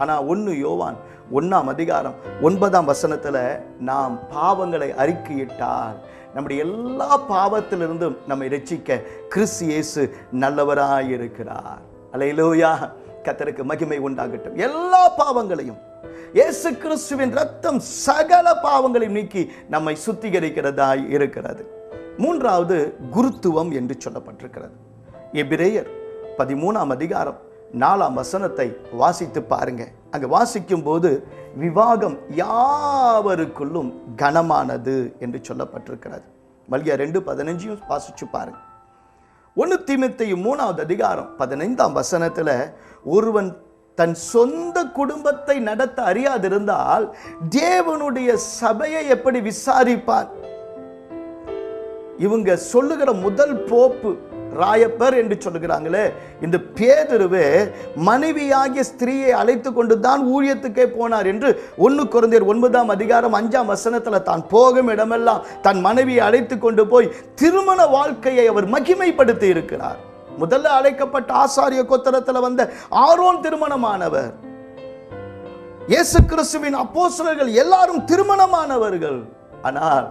ஆனால் 1 யோவான் 1:9 நாம் பாவங்களை அறிக்கையிட்டால் நம்முடைய எல்லா பாவத்திலிருந்தும் நம்மை ரட்சிக்க கிறிஸ்து இயேசு நல்லவராய் இருக்கிறார். அல்லேலூயா. கர்த்தருக்கு மகிமை உண்டாகட்டும். எல்லா பாவங்களையும் இயேசு கிறிஸ்துவின் ரத்தம் சகல பாவங்களையும் நீக்கி நம்மை சுத்திகரிக்கிறதாய் இருக்கிறது. 3வது குருத்துவம் என்று சொல்லப்பட்டிருக்கிறது. எபிரேயர் 13:4 வாசித்து பாருங்க. அங்க வாசிக்கும் போது விவாகம் யாவருக்குள்ளும் கனமானது என்று சொல்லப்பட்டிருக்கிறது. மல்கியா 2:15 வாசிச்சு பாருங்க. 1 தீமோத்தேயு 3:15 ஒருவன் தன் சொந்த குடும்பத்தை நடத்த அறியாதிருந்தால் தேவனுடைய சபையை எப்படி விசாரிப்பான்? இவங்க சொல்லுகிற முதல் போப்பு ராயப்பர் என்று சொல்லுகிறாங்களே, இந்த பேதுருவே மனைவியாகிய ஸ்திரீயை அழைத்து கொண்டு தான் ஊழியத்துக்கே போனார் என்று 1 கொரிந்தியர் 9:5 தான் போகும் இடமெல்லாம் தன் மனைவியை அழைத்து கொண்டு போய் திருமண வாழ்க்கையை அவர் மகிமைப்படுத்தி இருக்கிறார். முதல்ல அழைக்கப்பட்ட ஆசாரிய கோத்திரத்தில் வந்த ஆரோன் திருமணமானவர். இயேசு கிறிஸ்துவின் அப்போஸ்தலர்கள் எல்லாரும் திருமணமானவர்கள். ஆனால்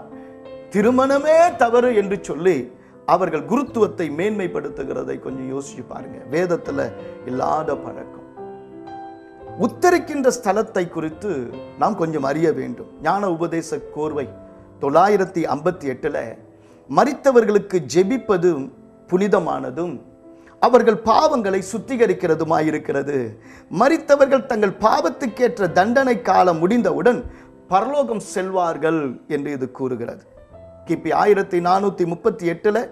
திருமணமே தவறு என்று சொல்லி அவர்கள் குருத்துவத்தை மேன்மைப்படுத்துகிறதை கொஞ்சம் யோசிச்சு பாருங்க. வேதத்தில் இல்லாத பழக்கம். உத்தரிக்கின்ற ஸ்தலத்தை குறித்து நாம் கொஞ்சம் அறிய வேண்டும். ஞான உபதேச கோர்வை 958 மரித்தவர்களுக்கு ஜெபிப்பதும் புனிதமானதும் அவர்கள் பாவங்களை சுத்திகரிக்கிறதுமாயிருக்கிறது. மரித்தவர்கள் தங்கள் பாவத்துக்கேற்ற தண்டனை காலம் முடிந்தவுடன் பரலோகம் செல்வார்கள் என்று இது கூறுகிறது. கிபி 1438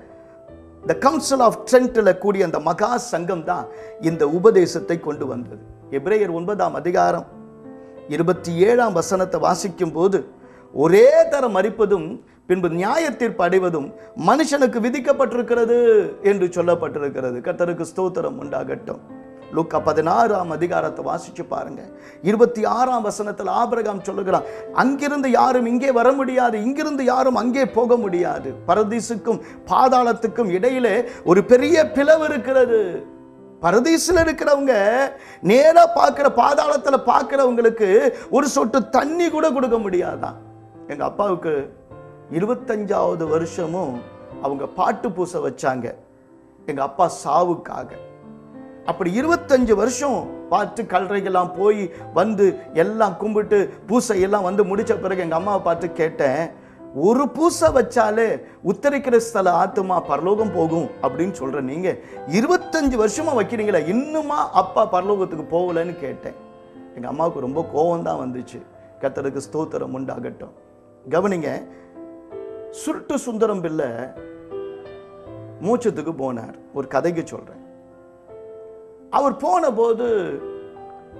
த கவுன்சில் ஆஃப் ட்ரென்ட்ல கூடிய அந்த மகா சங்கம் தான் இந்த உபதேசத்தை கொண்டு வந்தது. எபிரேயர் 9:27 வாசிக்கும் போது ஒரே தரம் மரிப்பதும் பின்பு நியாய தீர்ப்பு அடைவதும் மனுஷனுக்கு விதிக்கப்பட்டிருக்கிறது என்று சொல்லப்பட்டிருக்கிறது. கர்த்தருக்கு ஸ்தோத்திரம் உண்டாகட்டும். லூக்கா 16 வாசிச்சு பாருங்க. 26 ஆபிரகாம் சொல்லுகிறான், அங்கிருந்து யாரும் இங்கே வர முடியாது, இங்கிருந்து யாரும் அங்கே போக முடியாது. பரதீசுக்கும் பாதாளத்துக்கும் இடையிலே ஒரு பெரிய பிளவு இருக்கிறது. பரதீசில் இருக்கிறவங்க நேரா பார்க்கிற, பாதாளத்தில் பார்க்கிறவங்களுக்கு ஒரு சொட்டு தண்ணி கூட கொடுக்க முடியாதான். எங்க அப்பாவுக்கு 25வது வருஷமும் அவங்க பாட்டு பூச வச்சாங்க எங்க அப்பா சாவுக்காக. அப்படி 25 வருஷம் பார்த்து கல்லறைகள்லாம் போய் வந்து எல்லாம் கும்பிட்டு பூசை எல்லாம் வந்து முடிச்ச பிறகு எங்க அம்மாவை பார்த்து கேட்டேன், ஒரு பூசை வச்சாலே உத்தரிக்கிற ஸ்தல ஆத்துமா பரலோகம் போகும் அப்படின்னு சொல்ற நீங்க 25 வருஷமா வைக்கிறீங்களா, இன்னுமா அப்பா பரலோகத்துக்கு போகலன்னு கேட்டேன். எங்க அம்மாவுக்கு ரொம்ப கோபம் தான் வந்துச்சு. கர்த்தருக்கு ஸ்தோத்திரம் உண்டாகட்டும். கவனிங்க, சுருட்டு சுந்தரம் பிள்ளை மோட்சத்துக்கு போனார். ஒரு கதைக்கு சொல்றேன். அவர் போன போது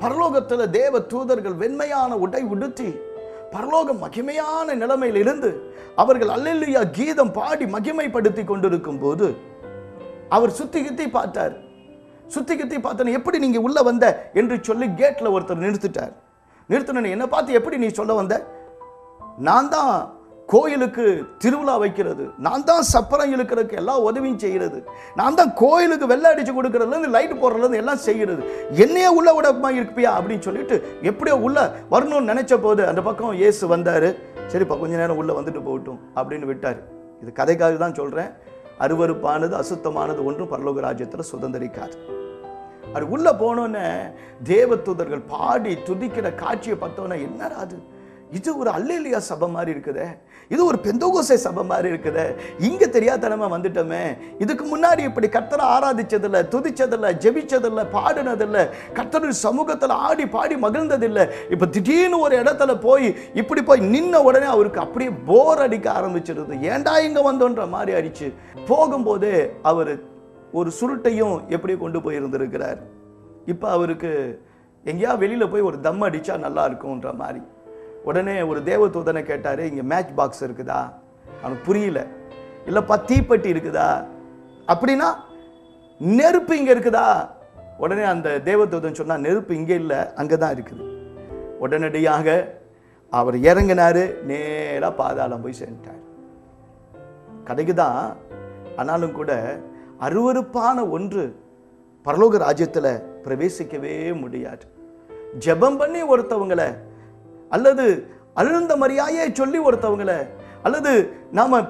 பரலோகத்தில் தேவ தூதர்கள் வெண்மையான உடை உடுத்தி பரலோகம் மகிமையான நிலைமையில் இருந்து அவர்கள் அல்லேலூயா கீதம் பாடி மகிமைப்படுத்தி கொண்டிருக்கும் போது அவர் சுத்தி கித்தி பார்த்தார். சுத்தி கித்தி பார்த்தன, எப்படி நீங்க உள்ள வந்த என்று சொல்லி கேட்ல ஒருத்தர் நிறுத்திட்டார். நிறுத்தின, என்ன பார்த்து எப்படி நீ சொல்ல வந்த? நான் தான் கோயிலுக்கு திருவிழா வைக்கிறது, நான் தான் சப்பரம் இழுக்கிறதுக்கு எல்லா உதவியும் செய்கிறது, நான் தான் கோயிலுக்கு வெள்ளை அடிச்சு கொடுக்கறதுலேருந்து லைட் போடுறதுலேருந்து எல்லாம் செய்கிறது, என்னையே உள்ள விடமா இருப்பியா அப்படின்னு சொல்லிட்டு எப்படியோ உள்ள வரணும்னு நினைச்ச போது அந்த பக்கம் இயேசு வந்தாரு. சரிப்பா கொஞ்ச நேரம் உள்ள வந்துட்டு போகட்டும் அப்படின்னு விட்டார். இது கதைக்காக தான் சொல்றேன். அருவருப்பானது அசுத்தமானது ஒன்றும் பரலோக ராஜ்யத்தில் சுதந்திரிக்காது. அது உள்ள போனோன்னே தேவதூதர்கள் பாடி துதிக்கிற காட்சியை பார்த்தோன்னே, என்னடா அது, இது ஒரு அல்லேலூயா சபை மாதிரி இருக்குதே, இது ஒரு பெந்தோகோசே சபை மாதிரி இருக்குதே, இங்க தெரியாதனமா வந்துட்டோமே, இதுக்கு முன்னாடி இப்படி கர்த்தரை ஆராதிச்சதில்லை, துதிச்சதில்லை, ஜெபிச்சதில்லை, பாடினதில்லை, கர்த்தருடைய சமூகத்தில் ஆடி பாடி மகிழ்ந்ததில்லை. இப்ப திடீர்னு ஒரு இடத்துல போய் இப்படி போய் நின்ன உடனே அவருக்கு அப்படியே போர் அடிக்க ஆரம்பிச்சிருது. ஏண்டா இங்க வந்தோன்ற மாதிரி அடிச்சு போகும்போதே அவர் ஒரு சுருட்டையும் எப்படி கொண்டு போய் இருந்திருக்கிறார். இப்ப அவருக்கு எங்கேயா வெளியில போய் ஒரு தம் அடிச்சா நல்லா இருக்கும்ன்ற மாதிரி. உடனே ஒரு தேவதூதனை கேட்டாரு, இங்க மேட்ச் பாக்ஸ் இருக்குதா? அவனுக்கு புரியல. இல்லப்பா தீப்பெட்டி இருக்குதா? அப்படின்னா நெருப்பு இங்க இருக்குதா? உடனே அந்த தேவதூதன் சொன்னா, நெருப்பு இங்க இல்ல, அங்கதான் இருக்குது. உடனடியாக அவர் இறங்கினாரு, நேரா பாதாளம் போய் சேர்ந்துட்டார். கதைக்குதான். ஆனாலும் கூட அருவருப்பான ஒன்று பரலோக ராஜ்யத்துல பிரவேசிக்கவே முடியாது. ஜெபம் பண்ணி ஒருத்தவங்களை, அல்லது அழுந்த மரியாயே சொல்லி ஒருத்தவங்களை, அல்லது நாம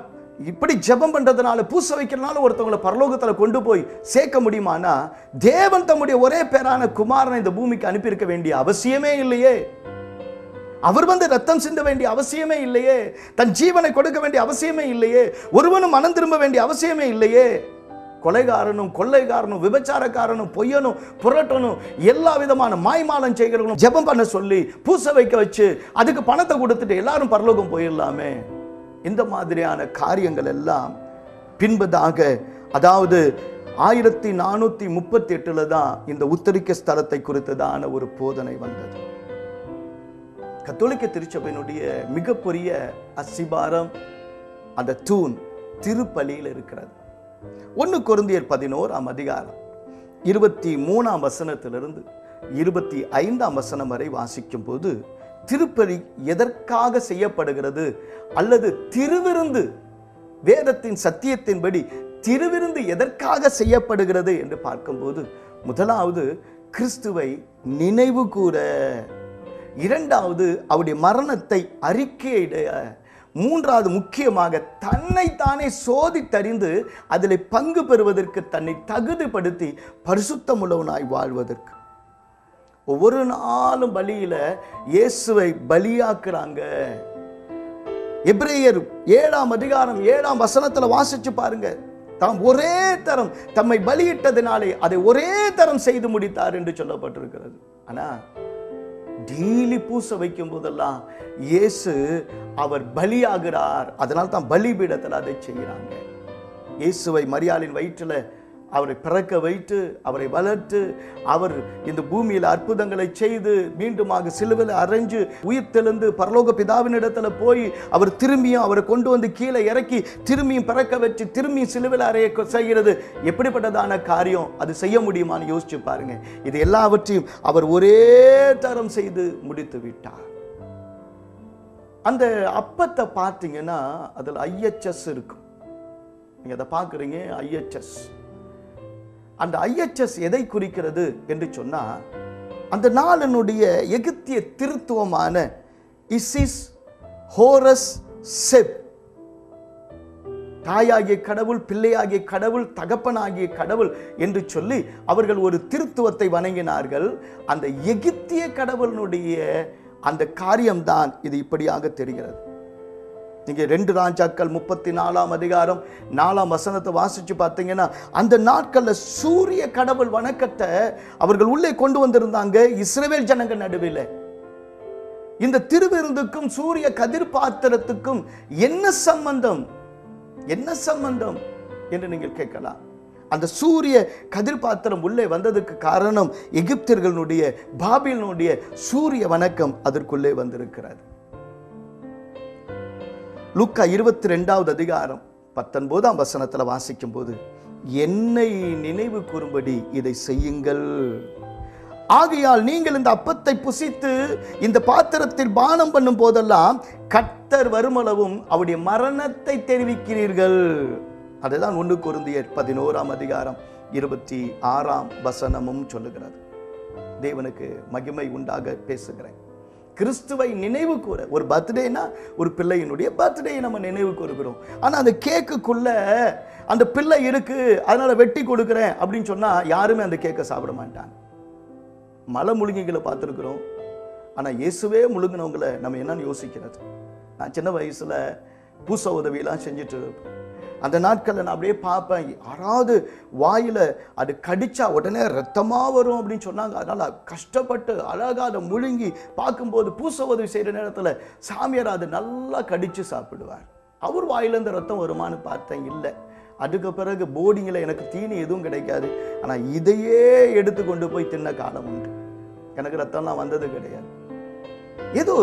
இப்படி ஜெபம் பண்றதுனால பூச வைக்கிறதுனால ஒருத்தவங்களை பரலோகத்துல கொண்டு போய் சேர்க்க முடியுமானா, தேவன் தம்முடைய ஒரே பேரான குமாரனை இந்த பூமிக்கு அனுப்பியிருக்க வேண்டிய அவசியமே இல்லையே. அவர் வந்து ரத்தம் சிந்த வேண்டிய அவசியமே இல்லையே. தன் ஜீவனை கொடுக்க வேண்டிய அவசியமே இல்லையே. ஒருவனும் மனம் திரும்ப வேண்டிய அவசியமே இல்லையே. கொலைகாரனும் கொள்ளைக்காரனும் விபச்சாரக்காரனும் பொய்யனும் புரட்டனும் எல்லா விதமான மாய்மாலம் செய்கிறவங்களும் ஜெபம் பண்ண சொல்லி பூச வைக்க வச்சு அதுக்கு பணத்தை கொடுத்துட்டு எல்லாரும் பரலோகம் போயிடலாமே. இந்த மாதிரியான காரியங்கள் எல்லாம் பின்பதாக, அதாவது 1438 தான் இந்த உத்தரிக்க ஸ்தலத்தை குறித்ததான ஒரு போதனை வந்தது. கத்தோலிக்க திருச்சபையினுடைய மிகப்பெரிய அஸ்திபாரம், அந்த தூண் திருப்பலியில் இருக்கிறது. 1 கொரிந்தியர் 11ஆம் அதிகாரம் 23ஆம் வசனத்திலிருந்து 25ஆம் வசனம் வரை வாசிக்கும் போது, திருப்பலி எதற்காக செய்யப்படுகிறது, அல்லது திருவிருந்து, வேதத்தின் சத்தியத்தின்படி திருவிருந்து எதற்காக செய்யப்படுகிறது என்று பார்க்கும்போது, முதலாவது கிறிஸ்துவை நினைவு கூற, இரண்டாவது அவருடைய மரணத்தை அறிக்கையிட, மூன்றாவது முக்கியமாக தன்னைத்தானே சோதித்தறிந்து அதில் பங்கு பெறுவதற்கு தன்னை தகுதிப்படுத்தி பரிசுத்தமுள்ளவனாய் வாழ்வதற்கு. ஒவ்வொரு நாளும் பலியில இயேசுவை பலியாக்குறாங்க. எபிரேயர் 7ஆம் அதிகாரம் 7ஆம் வசனத்துல வாசிச்சு பாருங்க. தாம் ஒரே தரம் தம்மை பலியிட்டதினாலே அதை ஒரே தரம் செய்து முடித்தார் என்று சொல்லப்பட்டிருக்கிறது. ஆனா டெய்லி பூச வைக்கும் போதெல்லாம் இயேசு அவர் பலியாகிறார். அதனால தான் பலிபீடத்தில் அதை செய்கிறாங்க. இயேசுவை மரியாளின் வயிற்றில் அவரை பிறக்க வைத்து அவரை வளர்த்து அவர் இந்த பூமியில் அற்புதங்களை செய்து மீண்டுமாக சிலுவையில் அறைஞ்சு உயிர் தெழுந்து பரலோக பிதாவினிடத்துல போய் அவர் திரும்பியும் அவரை கொண்டு வந்து கீழே இறக்கி திரும்பியும் பிறக்க வச்சு திரும்பியும் சிலுவையில் அறைய செய்கிறது எப்படிப்பட்டதான காரியம்? அது செய்ய முடியுமான்னு யோசிச்சு பாருங்க. இது எல்லாவற்றையும் அவர் ஒரே தரம் செய்து முடித்து விட்டார். அந்த அப்பத்தை பார்த்தீங்கன்னா அதில் IHS இருக்கும். நீங்க அதை பார்க்குறீங்க, IHS. அந்த IHS எதை குறிக்கிறது என்று சொன்னா, அந்த நாளினுடைய எகிப்திய திருத்துவமான இசிஸ், ஹோரஸ், செப், தாயாகிய கடவுள், பிள்ளையாகிய கடவுள், தகப்பனாகிய கடவுள் என்று சொல்லி அவர்கள் ஒரு திருத்துவத்தை வணங்கினார்கள். அந்த எகிப்திய கடவுளுடைய அந்த காரியம்தான் இது இப்படியாக தெரிகிறது. நீங்க 2 ராஜாக்கள் 34ஆம் அதிகாரம் 4ஆம் வசனத்தை வாசிச்சு பார்த்தீங்கன்னா, அந்த நாட்கள்ல சூரிய கடவுள் வணக்கத்தை அவர்கள் உள்ளே கொண்டு வந்திருந்தாங்க இஸ்ரவேல் ஜனங்க நடுவில். இந்த திருவிருந்துக்கும் சூரிய கதிர் பாத்திரத்துக்கும் என்ன சம்பந்தம், என்ன சம்பந்தம் என்று நீங்கள் கேட்கலாம். அந்த சூரிய கதிர் பாத்திரம் உள்ளே வந்ததுக்கு காரணம் எகிப்தியர்களுடைய பாபிலோனுடைய சூரிய வணக்கம் அதற்குள்ளே வந்திருக்கிறது. லூக்கா 22ஆவது அதிகாரம் 19ஆம் வசனத்துல வாசிக்கும் போது, என்னை நினைவு கூறும்படி இதை செய்யுங்கள், ஆகையால் நீங்கள் இந்த அப்பத்தை புசித்து இந்த பாத்திரத்தில் பானம் பண்ணும் போதெல்லாம் கர்த்தர் வருமளவும் அவருடைய மரணத்தை தெரிவிக்கிறீர்கள். அதுதான் 1 கொரிந்தியர் 11ஆம் அதிகாரம் 26ஆம் வசனமும் சொல்லுகிறது. தேவனுக்கு மகிமை உண்டாக பேசுகிறேன். கிறிஸ்துவை நினைவு கூற, ஒரு பர்த்டேனா ஒரு பிள்ளையினுடைய பர்த்டேயை நம்ம நினைவு கூறுகிறோம். ஆனால் அந்த கேக்குக்குள்ள அந்த பிள்ளை இருக்கு அதனால வெட்டி கொடுக்குறேன் அப்படின்னு சொன்னா யாருமே அந்த கேக்கை சாப்பிட மாட்டாங்க. மலை முழுங்கிகளை பார்த்துருக்குறோம், ஆனால் இயேசுவே முழுங்கினவங்களை நம்ம என்னன்னு யோசிக்கிறது. நான் சின்ன வயசுல பூச உதவியெல்லாம் செஞ்சுட்டு இருப்பேன். அந்த நாட்களில் நான் அப்படியே பார்ப்பேன், யாராவது வாயில் அது கடிச்சா உடனே ரத்தமாக வரும் அப்படின்னு சொன்னாங்க. அதனால் கஷ்டப்பட்டு அழகாக அதை முழுங்கி பார்க்கும்போது பூச உதவி செய்கிற நேரத்தில் சாமியார் அதை நல்லா கடித்து சாப்பிடுவார். அவர் வாயிலேருந்து ரத்தம் வருமானு பார்த்தேன், இல்லை. அதுக்கு பிறகு போர்டிங்கில் எனக்கு தீனி எதுவும் கிடைக்காது, ஆனால் இதையே எடுத்து கொண்டு போய் தின்ன காலம் உண்டு. எனக்கு ரத்தம்லாம் வந்தது கிடையாது. ஏதோ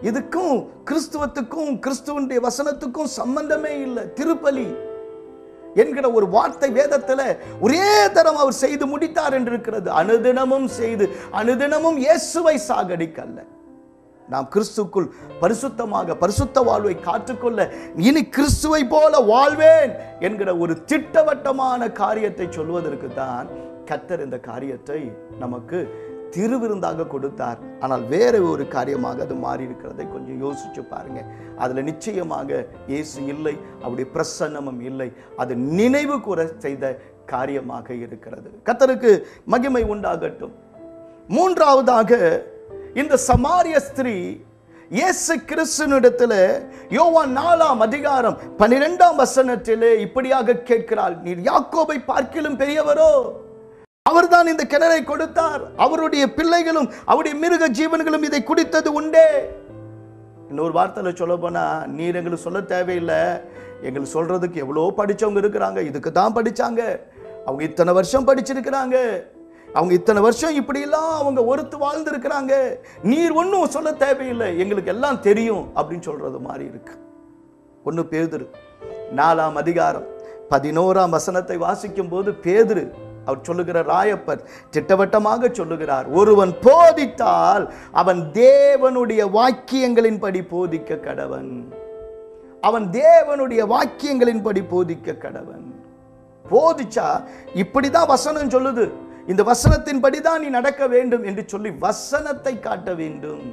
இதுக்கும் கிறிஸ்துவத்துக்கும் கிறிஸ்துவனுடைய வசனத்துக்கும் சம்பந்தமே இல்லை. திருப்பலி என்கிற ஒரு வார்த்தை வேதத்துல ஒரே தரம் அவர் செய்து முடித்தார் என்று இருக்கிறது. அனுதினமும் செய்து அனுதினமும் இயேசுவை சாகடிக்கல்ல, நாம் கிறிஸ்துக்குள் பரிசுத்தமாக பரிசுத்த வாழ்வை காத்துக்கொள்ள இனி கிறிஸ்துவை போல வாழ்வேன் என்கிற ஒரு திட்டவட்டமான காரியத்தை சொல்வதற்கு தான் கர்த்தர் இந்த காரியத்தை நமக்கு திருவிருந்தாக கொடுத்தார். ஆனால் வேற ஒரு காரியமாக அது மாறி இருக்கிறதை கொஞ்சம் யோசிச்சு பாருங்க. அதுல நிச்சயமாக இயேசு இல்லை, அவருடைய பிரசன்னமும் இல்லை. அது நினைவு கூற செய்த காரியமாக இருக்கிறது. கர்த்தருக்கு மகிமை உண்டாகட்டும். மூன்றாவதாக, இந்த சமாரிய ஸ்திரீ இயேசு கிறிஸ்துவினிடத்தில் யோவான் 4ஆம் அதிகாரம் 12ஆம் வசனத்திலே இப்படியாக கேட்கிறாள், நீர் யாக்கோபை பார்க்கிலும் பெரியவரோ? அவர்தான் இந்த கிணறை கொடுத்தார், அவருடைய பிள்ளைகளும் அவருடைய மிருக ஜீவன்களும் இதை குடித்தது உண்டே. இன்னொரு வார்த்தையில சொல்ல போனா, நீர் எங்களுக்கு சொல்ல தேவையில்லை, எங்களுக்கு சொல்றதுக்கு எவ்வளோ படிச்சவங்க இருக்கிறாங்க, இதுக்கு தான் படிச்சாங்க, அவங்க இத்தனை வருஷம் படிச்சிருக்கிறாங்க, அவங்க இத்தனை வருஷம் இப்படியெல்லாம் அவங்க ஒருத்து வாழ்ந்திருக்கிறாங்க, நீர் ஒன்றும் சொல்ல தேவையில்லை, எங்களுக்கு எல்லாம் தெரியும் அப்படின்னு சொல்றது மாதிரி இருக்கு. 1 பேதுரு 4ஆம் அதிகாரம் 11ஆம் வசனத்தை வாசிக்கும் போது பேதுரு அவர் சொல்லுகிற ராயப்பர் திட்டவட்டமாக சொல்லுகிறார், ஒருவன் போதித்தால் அவன் தேவனுடைய வாக்கியங்களின்படி போதிக்க கடவன். அவன் தேவனுடைய வாக்கியங்களின்படி போதிக்க கடவன். போதிச்சா இப்படிதான் வசனம் சொல்லுது, இந்த வசனத்தின்படி தான் நீ நடக்க வேண்டும் என்று சொல்லி வசனத்தை காட்ட வேண்டும்.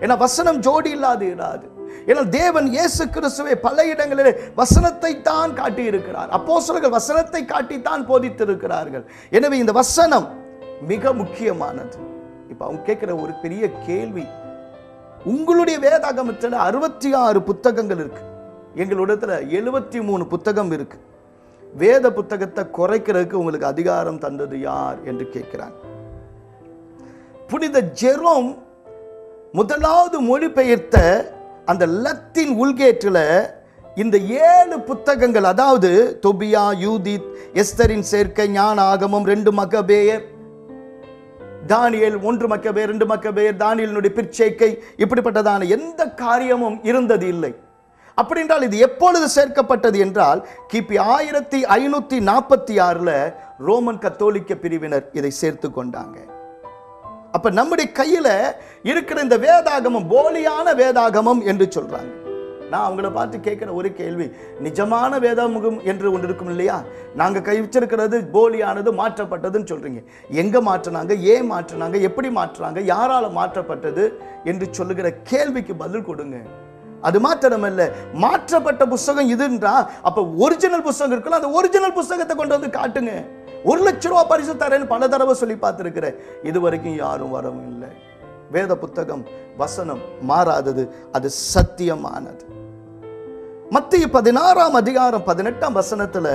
ஏன்னா வசனம் ஜோடி இராது. ஏன்னா தேவன் இயேசு கிறிஸ்துவை பல இடங்களில் வசனத்தை தான் காட்டி இருக்கிறார். அப்போஸ்தலர்கள் வசனத்தை காட்டித்தான் போதித்திருக்கிறார்கள். எனவே இந்த வசனம் மிக முக்கியமானது. இப்ப அவங்க கேட்கிற ஒரு பெரிய கேள்வி, உங்களுடைய வேதாகமத்தில் 66 புத்தகங்கள் இருக்கு, எங்களிடத்துல 73 புத்தகம் இருக்கு. வேத புத்தகத்தை குறைக்கிறதுக்கு உங்களுக்கு அதிகாரம் தந்தது யார் என்று கேட்கிறான். புனித ஜெரோம் முதலாவது மொழிபெயர்த்த அந்த லத்தீன் உள்கேற்றில் இந்த 7 புத்தகங்கள், அதாவது தொபியா, யூதித், எஸ்தரின் சேர்க்கை, ஞான ஆகமம், 2 மக்கபேயர், தானியேல் 1 மக்கபேயர், 2 மக்கபேயர், தானியேலினுடைய பிற்சேர்க்கை, இப்படிப்பட்டதான எந்த காரியமும் இருந்தது இல்லை. அப்படி என்றால் இது எப்பொழுது சேர்க்கப்பட்டது என்றால் கிபி 1546 ரோமன் கத்தோலிக்க பிரிவினர் இதை சேர்த்து கொண்டாங்க. அப்ப நம்முடைய கையில இருக்கிற இந்த வேதாகமம் போலியான வேதாகமம் என்று சொல்றாங்க. நான் அவங்கள பார்த்து கேட்கிற ஒரு கேள்வி, நிஜமான வேதாகமம் என்று ஒன்று இருக்கும் இல்லையா, நாங்க கை வச்சிருக்கிறது போலியானது, மாற்றப்பட்டதுன்னு சொல்றீங்க. எங்க மாற்றினாங்க, ஏன் மாற்றினாங்க, எப்படி மாற்றுறாங்க, யாரால மாற்றப்பட்டது என்று சொல்லுகிற கேள்விக்கு பதில் கொடுங்க. அது மாத்திரமல்ல, மாற்றப்பட்ட புத்தகம் இதுன்றா அப்ப ஒரிஜினல் புத்தகம் இருக்குல்ல, அந்த ஒரிஜினல் புத்தகத்தை கொண்டு வந்து காட்டுங்க. 1 லட்சம் ரூபாய் பரிசு தரேன்னு பல தடவை சொல்லி பார்த்திருக்கிறேன், இது வரைக்கும் யாரும் வரவும் இல்லை. வேத புத்தகம் வசனம் மாறாதது, அது சத்தியமானது. மத்தேயு 16ஆம் அதிகாரம் 18ஆம் வசனத்துல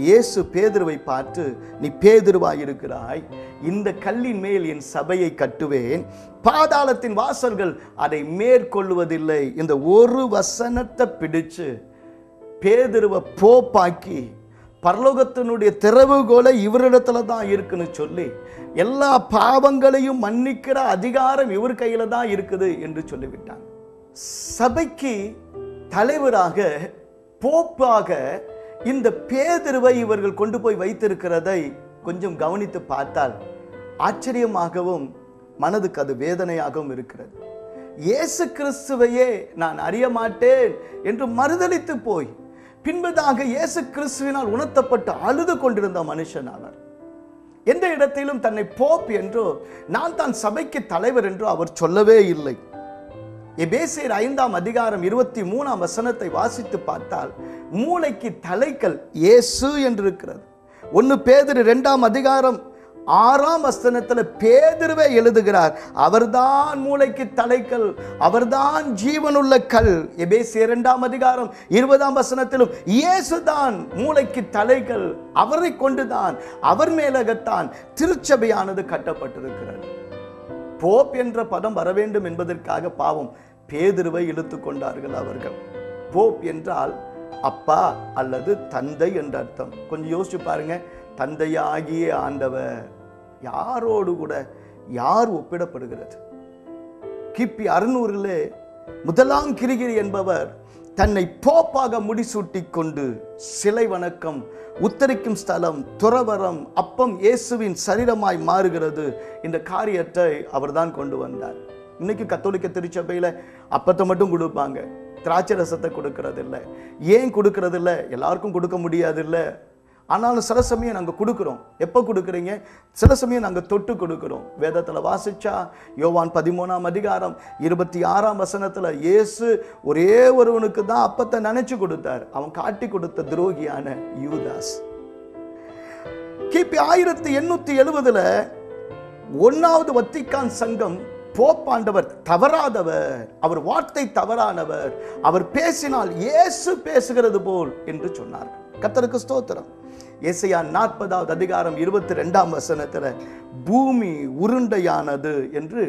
இயேசு பேதுருவை பார்த்து, நீ பேதுருவாய் இருக்கிறாய், இந்த கல்லின் மேல் என் சபையை கட்டுவேன், பாதாளத்தின் வாசல்கள் அதை மேற்கொள்வதில்லை. இந்த ஒரு வசனத்தை பிடிச்சு பேதுருவை போப்பாக்கி பரலோகத்தினுடைய திறவுகோலை இவரிடத்துல தான் இருக்குன்னு சொல்லி எல்லா பாவங்களையும் மன்னிக்கிற அதிகாரம் இவர் கையில தான் இருக்குது என்று சொல்லிவிட்டாங்க. சபைக்கு தலைவராக, போப்பாக இந்த பேதுருவை இவர்கள் கொண்டு போய் வைத்திருக்கிறதை கொஞ்சம் கவனித்து பார்த்தால் ஆச்சரியமாகவும் மனதுக்கு அது வேதனையாகவும் இருக்கிறது. இயேசு கிறிஸ்துவையே நான் அறிய மாட்டேன் என்று மறுதலித்து போய் பின்பதாக இயேசு கிறிஸ்துவினால் உணர்த்தப்பட்டு அழுது கொண்டிருந்த மனுஷன் அவர். எந்த இடத்திலும் தன்னை போப் என்றோ நான் தான் சபைக்கு தலைவர் என்றோ அவர் சொல்லவே இல்லை. எபேசியர் 5ஆம் அதிகாரம் 23ஆம் வசனத்தை வாசித்து பார்த்தால் மூளைக்கு தலைக்கல் இயேசு என்று இருக்கிறது. 1 பேதுரு 2ஆம் அதிகாரம் 6ஆம் வசனத்தில் பேதுருவே எழுதுகிறார், அவர்தான் மூளைக்கு தலைக்கல், அவர்தான் ஜீவனுள்ள கல். எபேசியர் 2ஆம் அதிகாரம் 20ஆம் வசனத்திலும் இயேசுதான் மூளைக்கு தலைக்கல், அவரை கொண்டுதான், அவர் மேலகத்தான் திருச்சபையானது கட்டப்பட்டிருக்கிறது. போப் என்ற பதம் வர வேண்டும் என்பதற்காக பாவம் பேதுருவை இழுத்து கொண்டார்கள் அவர்கள். போப் என்றால் அப்பா அல்லது தந்தை என்ற அர்த்தம். கொஞ்சம் யோசிச்சு பாருங்க, தந்தையாகிய ஆண்டவர் யாரோடு கூட யார் ஒப்பிடப்படுகிறது? கிபி 600 முதலாம் கிரிகிரி என்பவர் தன்னை போப்பாக முடிசூட்டி கொண்டு சிலை வணக்கம், உத்தரிக்கும் ஸ்தலம், துறவரம், அப்பம் இயேசுவின் சரீரமாய் மாறுகிறது, இந்த காரியத்தை அவர்தான் கொண்டு வந்தார். இன்னைக்கு கத்தோலிக்க திருச்சபையில் அப்பத்தை மட்டும் கொடுப்பாங்க, திராட்சை ரசத்தை கொடுக்கறது இல்லை. ஏன் கொடுக்கறது இல்லை? எல்லாருக்கும் கொடுக்க முடியாது இல்லை, ஆனாலும் சில சமயம் நாங்கள் கொடுக்குறோம். எப்போ கொடுக்குறீங்க? சில சமயம் நாங்கள் தொட்டு கொடுக்குறோம். வேதத்தில் வாசிச்சா யோவான் 13ஆம் அதிகாரம் 26ஆம் வசனத்தில் இயேசு ஒரே ஒருவனுக்கு தான் அப்பத்தை நினைச்சு கொடுத்தார். அவன் காட்டி கொடுத்த துரோகியான யூதாஸ். கிபி 1870 1வது வத்திக்கான் சங்கம் போப்பாண்டவர் தவறாதவர், அவர் வார்த்தை தவறானவர், அவர் பேசினால் இயேசு பேசுகிறது போல் என்று சொன்னார். கர்த்தருக்கு ஸ்தோத்திரம். ஏசாயா 40வது அதிகாரம் 22ஆம் வசனத்தில் பூமி உருண்டையானது என்று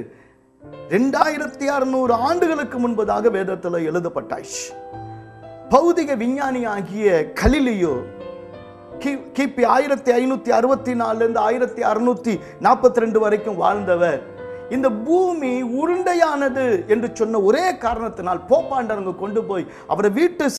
2600 ஆண்டுகளுக்கு முன்பதாக வேதத்தில் எழுதப்பட்டாச்சு. பௌதிக விஞ்ஞானி ஆகிய கலிலியோ கிபி 1564 1642 வரைக்கும் வாழ்ந்தவர் இந்த பூமி உருண்டையானது என்று சொன்ன ஒரே காரணத்தினால் போப்பாண்டவங்க கொண்டு போய் அவரை வீட்டு